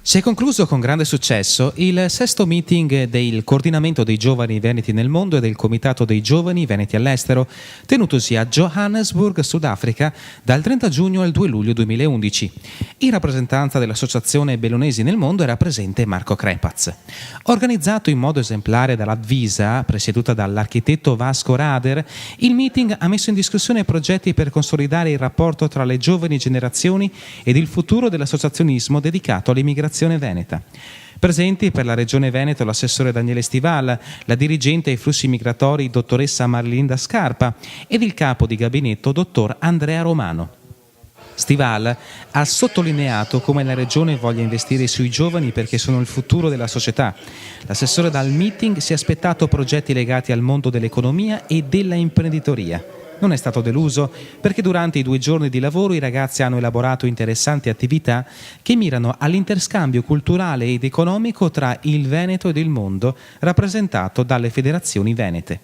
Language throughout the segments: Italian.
Si è concluso con grande successo il sesto meeting del Coordinamento dei Giovani Veneti nel Mondo e del Comitato dei Giovani Veneti all'Estero, tenutosi a Johannesburg, Sudafrica, dal 30 giugno al 2 luglio 2011. In rappresentanza dell'Associazione Bellunesi nel Mondo era presente Marco Crepaz. Organizzato in modo esemplare dall'Advisa, presieduta dall'architetto Vasco Rader, il meeting ha messo in discussione progetti per consolidare il rapporto tra le giovani generazioni ed il futuro dell'associazionismo dedicato all'immigrazione veneta. Presenti per la Regione Veneto l'assessore Daniele Stival, la dirigente ai flussi migratori dottoressa Marlinda Scarpa ed il capo di gabinetto dottor Andrea Romano. Stival ha sottolineato come la Regione voglia investire sui giovani perché sono il futuro della società. L'assessore dal meeting si è aspettato progetti legati al mondo dell'economia e della imprenditoria. Non è stato deluso perché durante i 2 giorni di lavoro i ragazzi hanno elaborato interessanti attività che mirano all'interscambio culturale ed economico tra il Veneto ed il mondo, rappresentato dalle federazioni venete.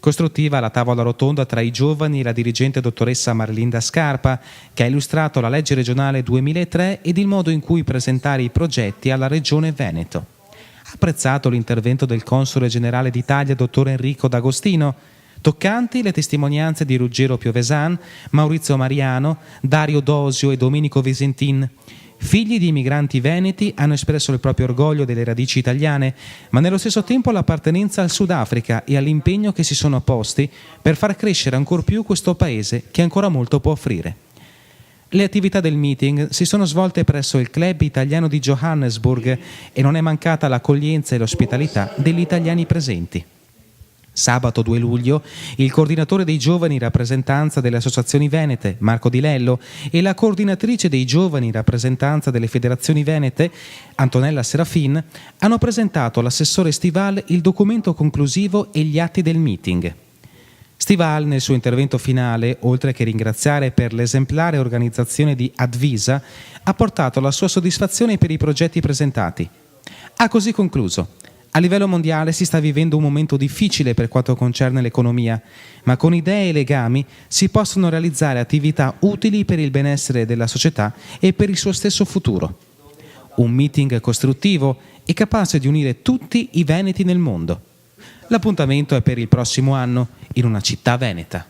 Costruttiva la tavola rotonda tra i giovani e la dirigente dottoressa Marlinda Scarpa, che ha illustrato la legge regionale 2003 ed il modo in cui presentare i progetti alla Regione Veneto. Ha apprezzato l'intervento del console generale d'Italia, dottor Enrico D'Agostino. Toccanti le testimonianze di Ruggero Piovesan, Maurizio Mariano, Dario Dosio e Domenico Visentin. Figli di immigranti veneti, hanno espresso il proprio orgoglio delle radici italiane, ma nello stesso tempo l'appartenenza al Sudafrica e all'impegno che si sono posti per far crescere ancor più questo paese che ancora molto può offrire. Le attività del meeting si sono svolte presso il club italiano di Johannesburg e non è mancata l'accoglienza e l'ospitalità degli italiani presenti. Sabato 2 luglio il coordinatore dei giovani in rappresentanza delle associazioni venete, Marco Di Lello, e la coordinatrice dei giovani in rappresentanza delle federazioni venete, Antonella Serafin, hanno presentato all'assessore Stival il documento conclusivo e gli atti del meeting. Stival, nel suo intervento finale, oltre che ringraziare per l'esemplare organizzazione di Advisa, ha portato la sua soddisfazione per i progetti presentati. Ha così concluso: a livello mondiale si sta vivendo un momento difficile per quanto concerne l'economia, ma con idee e legami si possono realizzare attività utili per il benessere della società e per il suo stesso futuro. Un meeting costruttivo e capace di unire tutti i veneti nel mondo. L'appuntamento è per il prossimo anno in una città veneta.